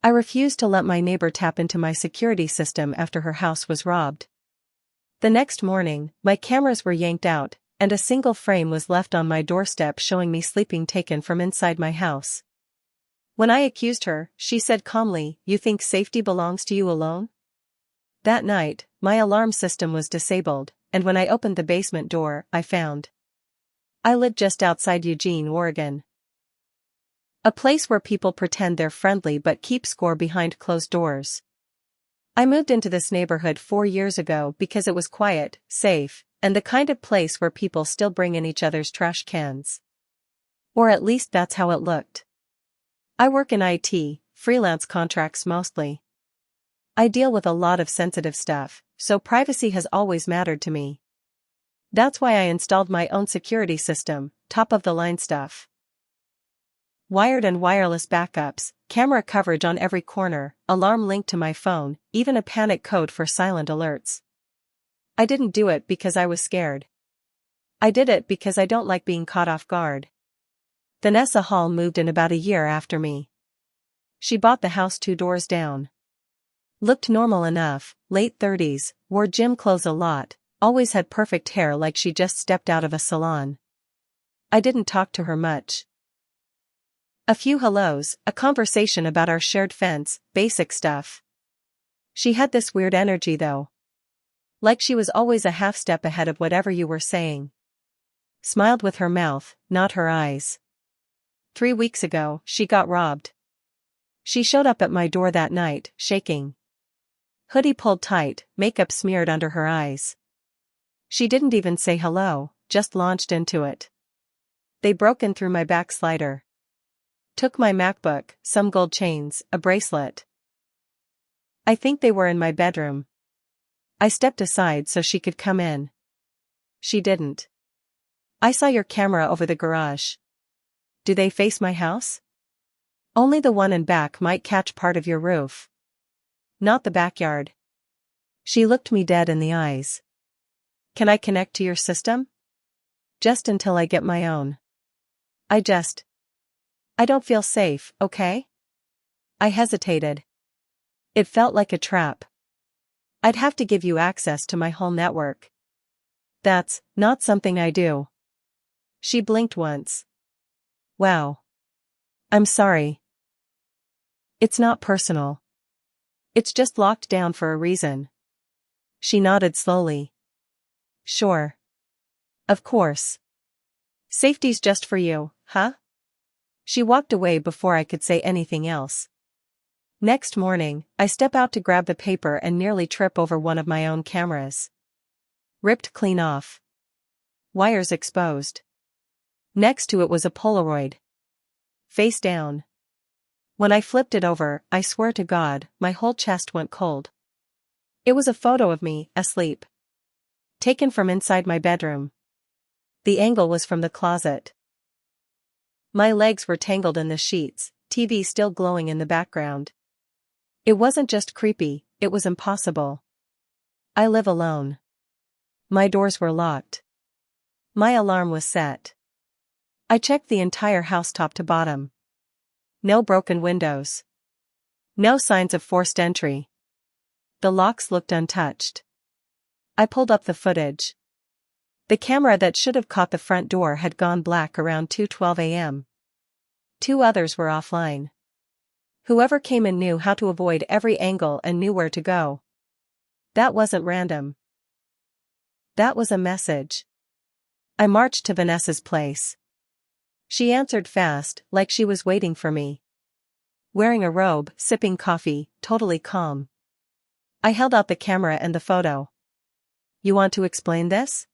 I refused to let my neighbor tap into my security system after her house was robbed. The next morning, my cameras were yanked out, and a single frame was left on my doorstep showing me sleeping taken from inside my house. When I accused her, she said calmly, "You think safety belongs to you alone?" That night, my alarm system was disabled, and when I opened the basement door, I lived just outside Eugene, Oregon. A place where people pretend they're friendly but keep score behind closed doors. I moved into this neighborhood 4 years ago because it was quiet, safe, and the kind of place where people still bring in each other's trash cans. Or at least that's how it looked. I work in IT, freelance contracts mostly. I deal with a lot of sensitive stuff, so privacy has always mattered to me. That's why I installed my own security system, top-of-the-line stuff. Wired and wireless backups, camera coverage on every corner, alarm linked to my phone, even a panic code for silent alerts. I didn't do it because I was scared. I did it because I don't like being caught off guard. Vanessa Hall moved in about a year after me. She bought the house 2 doors down. Looked normal enough, late 30s, wore gym clothes a lot, always had perfect hair like she just stepped out of a salon. I didn't talk to her much. A few hellos, a conversation about our shared fence, basic stuff. She had this weird energy though. Like she was always a half step ahead of whatever you were saying. Smiled with her mouth, not her eyes. 3 weeks ago, she got robbed. She showed up at my door that night, shaking. Hoodie pulled tight, makeup smeared under her eyes. She didn't even say hello, just launched into it. They broke in through my back slider. Took my MacBook, some gold chains, a bracelet. I think they were in my bedroom. I stepped aside so she could come in. She didn't. I saw your camera over the garage. Do they face my house? Only the one in back might catch part of your roof. Not the backyard. She looked me dead in the eyes. Can I connect to your system? Just until I get my own. I don't feel safe, okay? I hesitated. It felt like a trap. I'd have to give you access to my whole network. That's not something I do. She blinked once. Wow. I'm sorry. It's not personal. It's just locked down for a reason. She nodded slowly. Sure. Of course. Safety's just for you, huh? She walked away before I could say anything else. Next morning, I step out to grab the paper and nearly trip over one of my own cameras. Ripped clean off. Wires exposed. Next to it was a Polaroid. Face down. When I flipped it over, I swear to God, my whole chest went cold. It was a photo of me, asleep. Taken from inside my bedroom. The angle was from the closet. My legs were tangled in the sheets, TV still glowing in the background. It wasn't just creepy, it was impossible. I live alone. My doors were locked. My alarm was set. I checked the entire house top to bottom. No broken windows. No signs of forced entry. The locks looked untouched. I pulled up the footage. The camera that should have caught the front door had gone black around 2:12 a.m. 2 others were offline. Whoever came in knew how to avoid every angle and knew where to go. That wasn't random. That was a message. I marched to Vanessa's place. She answered fast, like she was waiting for me. Wearing a robe, sipping coffee, totally calm. I held out the camera and the photo. You want to explain this?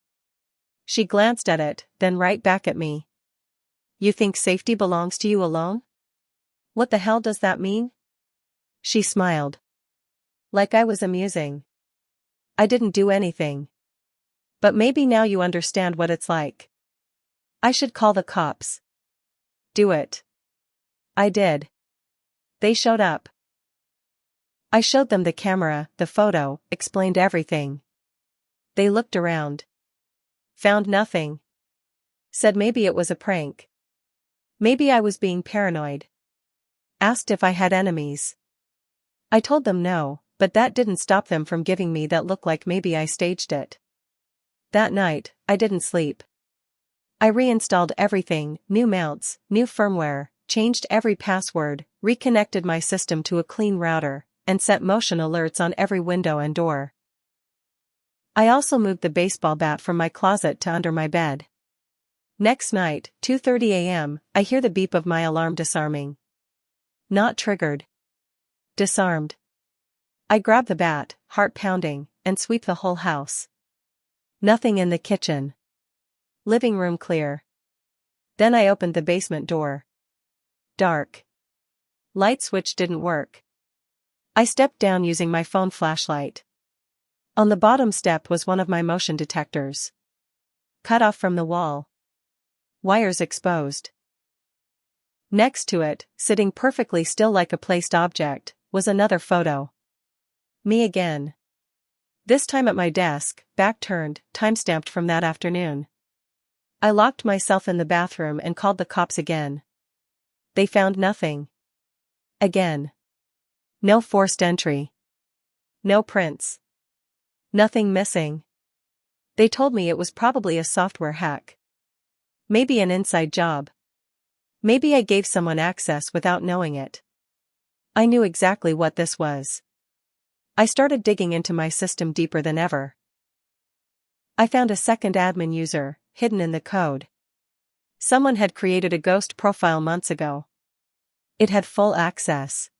She glanced at it, then right back at me. You think safety belongs to you alone? What the hell does that mean? She smiled. Like I was amusing. I didn't do anything. But maybe now you understand what it's like. I should call the cops. Do it. I did. They showed up. I showed them the camera, the photo, explained everything. They looked around. Found nothing. Said maybe it was a prank. Maybe I was being paranoid. Asked if I had enemies. I told them no, but that didn't stop them from giving me that look like maybe I staged it. That night, I didn't sleep. I reinstalled everything, new mounts, new firmware, changed every password, reconnected my system to a clean router, and set motion alerts on every window and door. I also moved the baseball bat from my closet to under my bed. Next night, 2:30 a.m., I hear the beep of my alarm disarming. Not triggered. Disarmed. I grab the bat, heart pounding, and sweep the whole house. Nothing in the kitchen. Living room clear. Then I opened the basement door. Dark. Light switch didn't work. I stepped down using my phone flashlight. On the bottom step was one of my motion detectors. Cut off from the wall. Wires exposed. Next to it, sitting perfectly still like a placed object, was another photo. Me again. This time at my desk, back turned, time-stamped from that afternoon. I locked myself in the bathroom and called the cops again. They found nothing. Again. No forced entry. No prints. Nothing missing. They told me it was probably a software hack. Maybe an inside job. Maybe I gave someone access without knowing it. I knew exactly what this was. I started digging into my system deeper than ever. I found a second admin user, hidden in the code. Someone had created a ghost profile months ago. It had full access.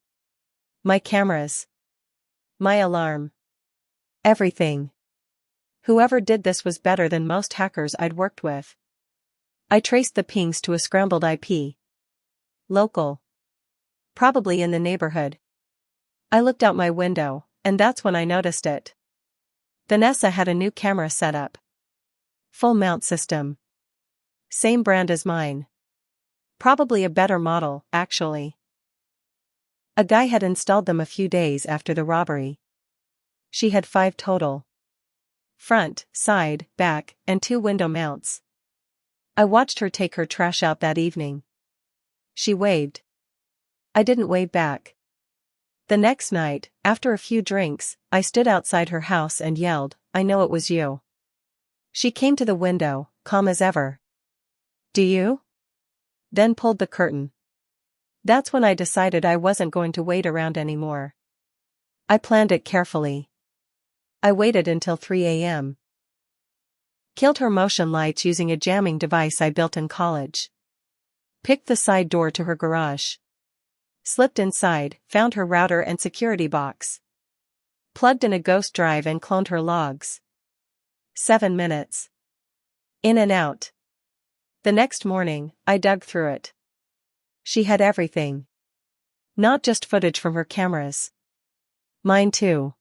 My cameras. My alarm. Everything. Whoever did this was better than most hackers I'd worked with. I traced the pings to a scrambled IP. Local. Probably in the neighborhood. I looked out my window, and that's when I noticed it. Vanessa had a new camera setup. Full mount system. Same brand as mine. Probably a better model, actually. A guy had installed them a few days after the robbery. She had 5 total. Front, side, back, and 2 window mounts. I watched her take her trash out that evening. She waved. I didn't wave back. The next night, after a few drinks, I stood outside her house and yelled, "I know it was you." She came to the window, calm as ever. "Do you?" Then pulled the curtain. That's when I decided I wasn't going to wait around anymore. I planned it carefully. I waited until 3 a.m. Killed her motion lights using a jamming device I built in college. Picked the side door to her garage. Slipped inside, found her router and security box. Plugged in a ghost drive and cloned her logs. 7 minutes. In and out. The next morning, I dug through it. She had everything. Not just footage from her cameras. Mine too.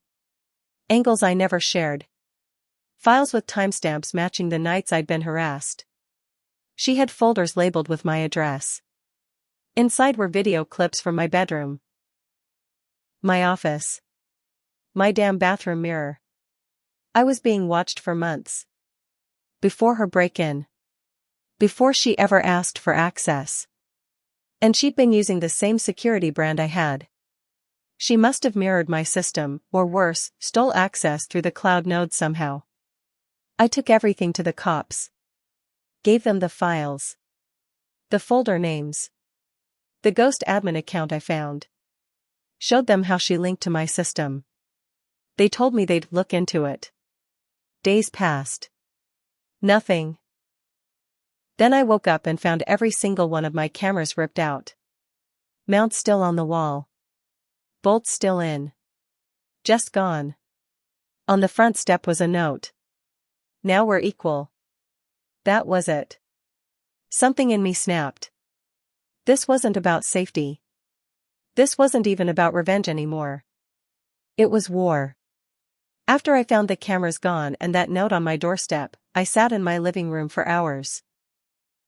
Angles I never shared. Files with timestamps matching the nights I'd been harassed. She had folders labeled with my address. Inside were video clips from my bedroom. My office. My damn bathroom mirror. I was being watched for months. Before her break-in. Before she ever asked for access. And she'd been using the same security brand I had. She must have mirrored my system, or worse, stole access through the cloud node somehow. I took everything to the cops. Gave them the files. The folder names. The ghost admin account I found. Showed them how she linked to my system. They told me they'd look into it. Days passed. Nothing. Then I woke up and found every single one of my cameras ripped out. Mounts still on the wall. Bolts still in. Just gone. On the front step was a note. "Now we're equal." That was it. Something in me snapped. This wasn't about safety. This wasn't even about revenge anymore. It was war. After I found the cameras gone and that note on my doorstep, I sat in my living room for hours.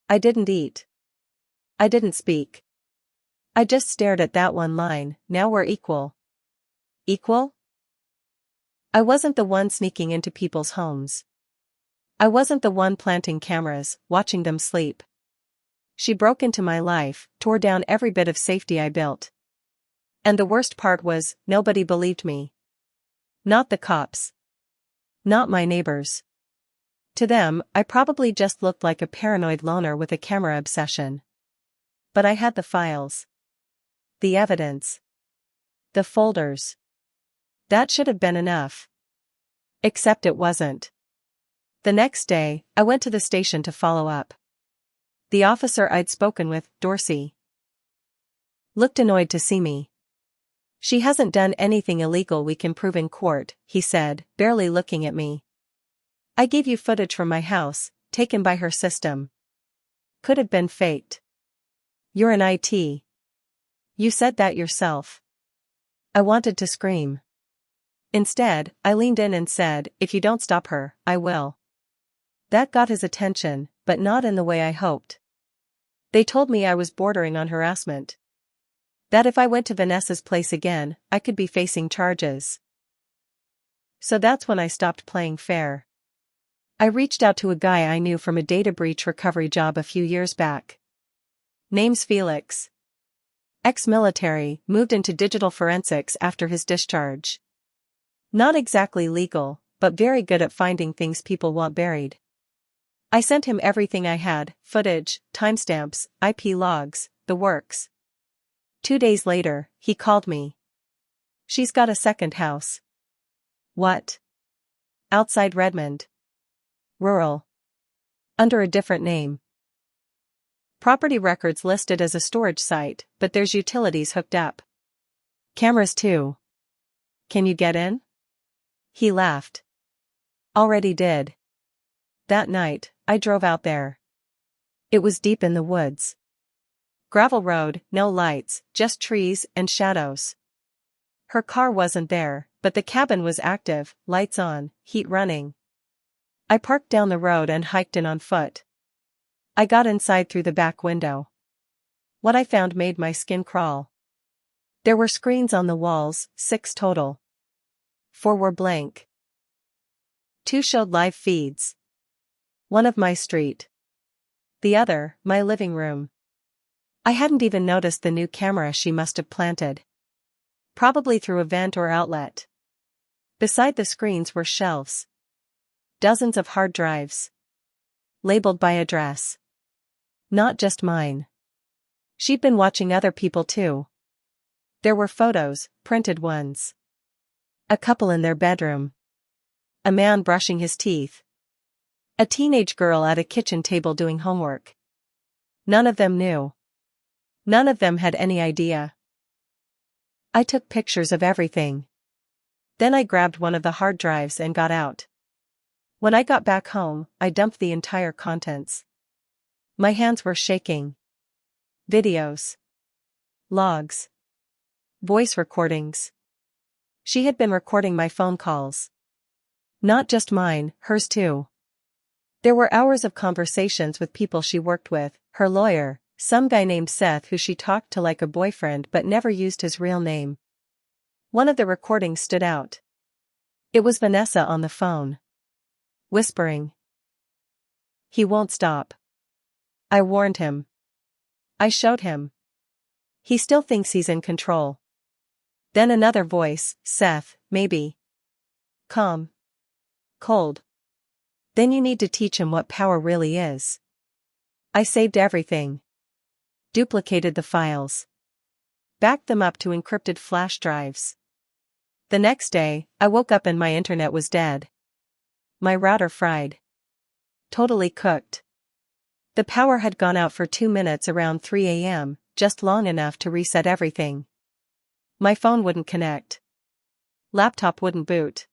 I didn't eat. I didn't speak. I just stared at that one line, "Now we're equal." Equal? I wasn't the one sneaking into people's homes. I wasn't the one planting cameras, watching them sleep. She broke into my life, tore down every bit of safety I built. And the worst part was, nobody believed me. Not the cops. Not my neighbors. To them, I probably just looked like a paranoid loner with a camera obsession. But I had the files. The evidence. The folders. That should have been enough. Except it wasn't. The next day, I went to the station to follow up. The officer I'd spoken with, Dorsey, looked annoyed to see me. "She hasn't done anything illegal we can prove in court," he said, barely looking at me. "I gave you footage from my house, taken by her system. Could have been faked. You're an IT. You said that yourself." I wanted to scream. Instead, I leaned in and said, "If you don't stop her, I will." That got his attention, but not in the way I hoped. They told me I was bordering on harassment. That if I went to Vanessa's place again, I could be facing charges. So that's when I stopped playing fair. I reached out to a guy I knew from a data breach recovery job a few years back. Name's Felix. Ex-military, moved into digital forensics after his discharge. Not exactly legal, but very good at finding things people want buried. I sent him everything I had, footage, timestamps, IP logs, the works. 2 days later, he called me. "She's got a second house." "What?" "Outside Redmond. Rural. Under a different name. Property records listed as a storage site, but there's utilities hooked up. Cameras too. Can you get in?" He laughed. "Already did." That night, I drove out there. It was deep in the woods. Gravel road, no lights, just trees and shadows. Her car wasn't there, but the cabin was active, lights on, heat running. I parked down the road and hiked in on foot. I got inside through the back window. What I found made my skin crawl. There were screens on the walls, 6 total. 4 were blank. 2 showed live feeds. One of my street. The other, my living room. I hadn't even noticed the new camera she must have planted. Probably through a vent or outlet. Beside the screens were shelves. Dozens of hard drives. Labeled by address. Not just mine. She'd been watching other people too. There were photos, printed ones. A couple in their bedroom. A man brushing his teeth. A teenage girl at a kitchen table doing homework. None of them knew. None of them had any idea. I took pictures of everything. Then I grabbed one of the hard drives and got out. When I got back home, I dumped the entire contents. My hands were shaking. Videos. Logs. Voice recordings. She had been recording my phone calls. Not just mine, hers too. There were hours of conversations with people she worked with, her lawyer, some guy named Seth who she talked to like a boyfriend but never used his real name. One of the recordings stood out. It was Vanessa on the phone. Whispering. "He won't stop." I warned him. I showed him. He still thinks he's in control. Then another voice, "Seth, maybe. Calm. Cold. Then you need to teach him what power really is." I saved everything. Duplicated the files. Backed them up to encrypted flash drives. The next day, I woke up and my internet was dead. My router fried. Totally cooked. The power had gone out for 2 minutes around 3 a.m., just long enough to reset everything. My phone wouldn't connect. Laptop wouldn't boot.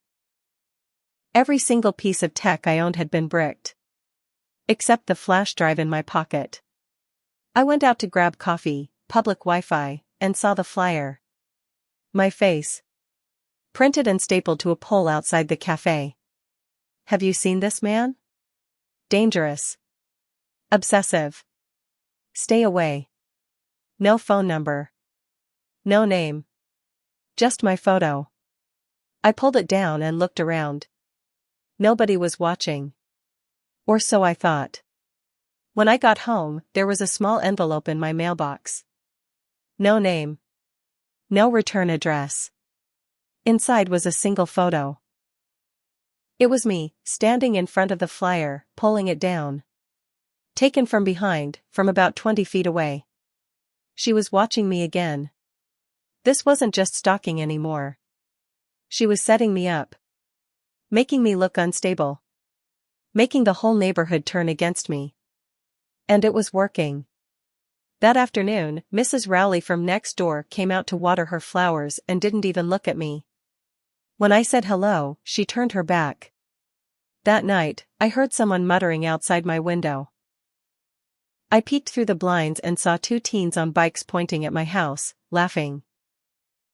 Every single piece of tech I owned had been bricked. Except the flash drive in my pocket. I went out to grab coffee, public Wi-Fi, and saw the flyer. My face. Printed and stapled to a pole outside the cafe. "Have you seen this man? Dangerous. Obsessive. Stay away. No phone number. No name. Just my photo." I pulled it down and looked around. Nobody was watching. Or so I thought. When I got home, there was a small envelope in my mailbox. No name. No return address. Inside was a single photo. It was me, standing in front of the flyer, pulling it down. Taken from behind, from about 20 feet away. She was watching me again. This wasn't just stalking anymore. She was setting me up. Making me look unstable. Making the whole neighborhood turn against me. And it was working. That afternoon, Mrs. Rowley from next door came out to water her flowers and didn't even look at me. When I said hello, she turned her back. That night, I heard someone muttering outside my window. I peeked through the blinds and saw two teens on bikes pointing at my house, laughing.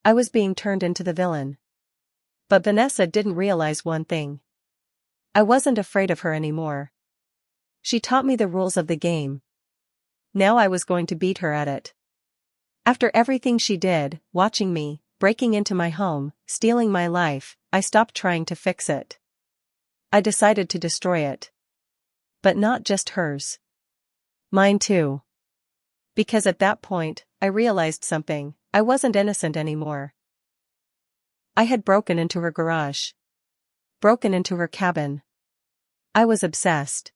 I was being turned into the villain. But Vanessa didn't realize one thing. I wasn't afraid of her anymore. She taught me the rules of the game. Now I was going to beat her at it. After everything she did, watching me, breaking into my home, stealing my life, I stopped trying to fix it. I decided to destroy it. But not just hers. Mine too. Because at that point, I realized something. I wasn't innocent anymore. I had broken into her garage. Broken into her cabin. I was obsessed.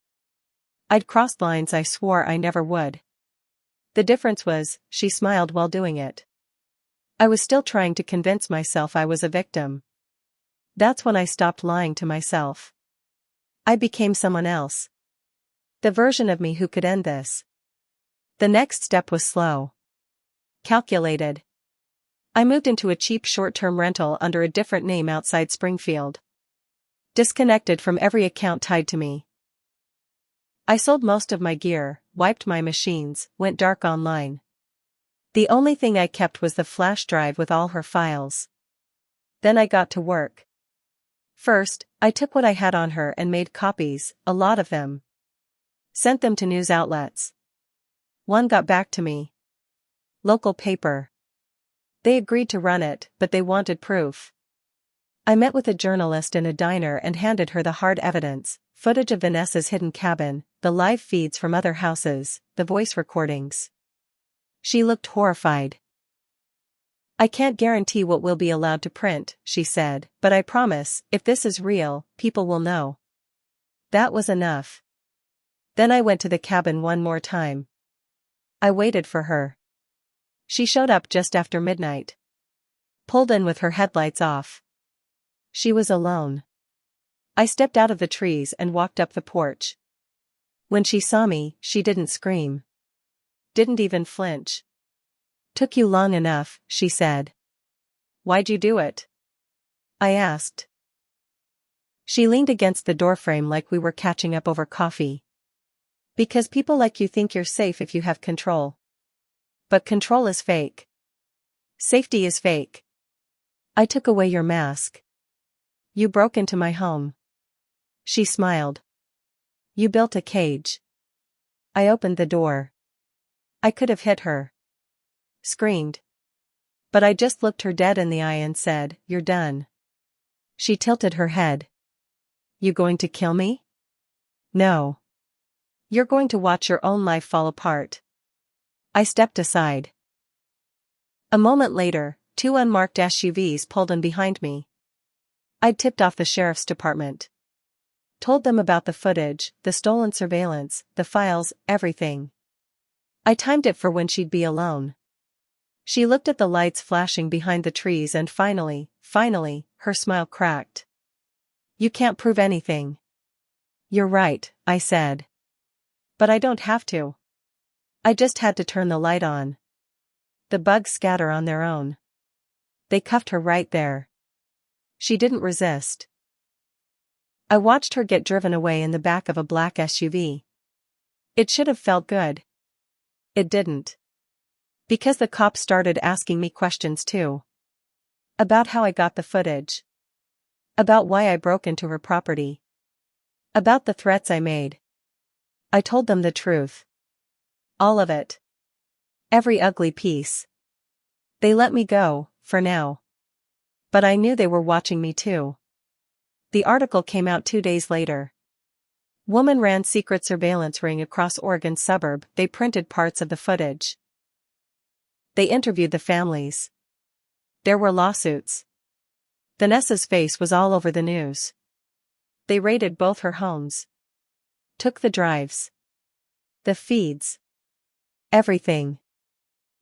I'd crossed lines I swore I never would. The difference was, she smiled while doing it. I was still trying to convince myself I was a victim. That's when I stopped lying to myself. I became someone else. The version of me who could end this. The next step was slow. Calculated. I moved into a cheap short-term rental under a different name outside Springfield. Disconnected from every account tied to me. I sold most of my gear, wiped my machines, went dark online. The only thing I kept was the flash drive with all her files. Then I got to work. First, I took what I had on her and made copies, a lot of them. Sent them to news outlets. One got back to me. Local paper. They agreed to run it, but they wanted proof. I met with a journalist in a diner and handed her the hard evidence, footage of Vanessa's hidden cabin, the live feeds from other houses, the voice recordings. She looked horrified. I can't guarantee what we'll be allowed to print, she said, but I promise, if this is real, people will know. That was enough. Then I went to the cabin one more time. I waited for her. She showed up just after midnight. Pulled in with her headlights off. She was alone. I stepped out of the trees and walked up the porch. When she saw me, she didn't scream. Didn't even flinch. Took you long enough, she said. Why'd you do it? I asked. She leaned against the doorframe like we were catching up over coffee. Because people like you think you're safe if you have control. But control is fake. Safety is fake. I took away your mask. You broke into my home. She smiled. You built a cage. I opened the door. I could have hit her. Screamed. But I just looked her dead in the eye and said, "You're done." She tilted her head. You going to kill me? No. You're going to watch your own life fall apart. I stepped aside. A moment later, two unmarked SUVs pulled in behind me. I'd tipped off the sheriff's department. Told them about the footage, the stolen surveillance, the files, everything. I timed it for when she'd be alone. She looked at the lights flashing behind the trees and finally, her smile cracked. You can't prove anything. You're right, I said. But I don't have to. I just had to turn the light on. The bugs scatter on their own. They cuffed her right there. She didn't resist. I watched her get driven away in the back of a black SUV. It should have felt good. It didn't. Because the cops started asking me questions too. About how I got the footage. About why I broke into her property. About the threats I made. I told them the truth. All of it. Every ugly piece. They let me go, for now. But I knew they were watching me too. The article came out 2 days later. Woman ran secret surveillance ring across Oregon suburb. They printed parts of the footage. They interviewed the families. There were lawsuits. Vanessa's face was all over the news. They raided both her homes. Took the drives. The feeds. Everything.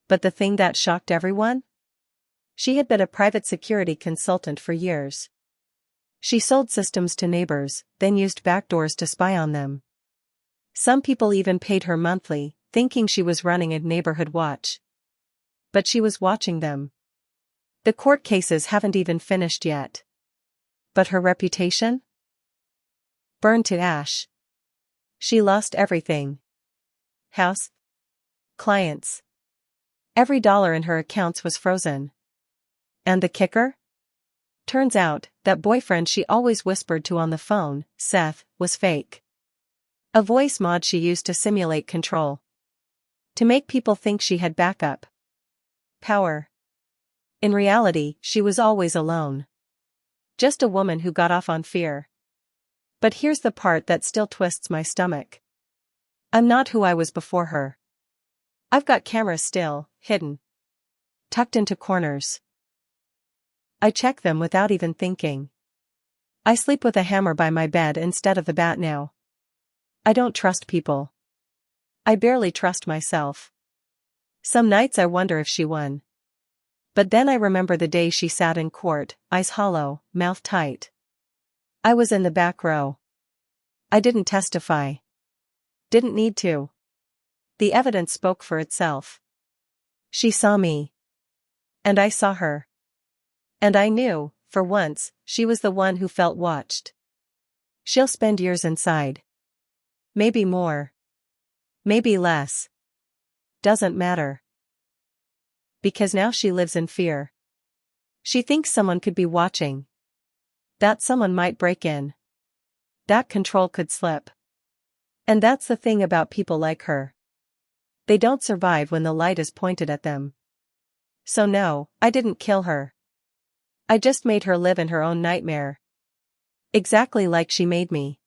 But the thing that shocked everyone? She had been a private security consultant for years. She sold systems to neighbors, then used backdoors to spy on them. Some people even paid her monthly, thinking she was running a neighborhood watch. But she was watching them. The court cases haven't even finished yet. But her reputation? Burned to ash. She lost everything. House. Clients. Every dollar in her accounts was frozen. And the kicker? Turns out, that boyfriend she always whispered to on the phone, Seth, was fake. A voice mod she used to simulate control. To make people think she had backup. Power. In reality, she was always alone. Just a woman who got off on fear. But here's the part that still twists my stomach. I'm not who I was before her. I've got cameras still, hidden. Tucked into corners. I check them without even thinking. I sleep with a hammer by my bed instead of the bat now. I don't trust people. I barely trust myself. Some nights I wonder if she won. But then I remember the day she sat in court, eyes hollow, mouth tight. I was in the back row. I didn't testify. Didn't need to. The evidence spoke for itself. She saw me. And I saw her. And I knew, for once, she was the one who felt watched. She'll spend years inside. Maybe more. Maybe less. Doesn't matter. Because now she lives in fear. She thinks someone could be watching. That someone might break in. That control could slip. And that's the thing about people like her. They don't survive when the light is pointed at them. So no, I didn't kill her. I just made her live in her own nightmare. Exactly like she made me.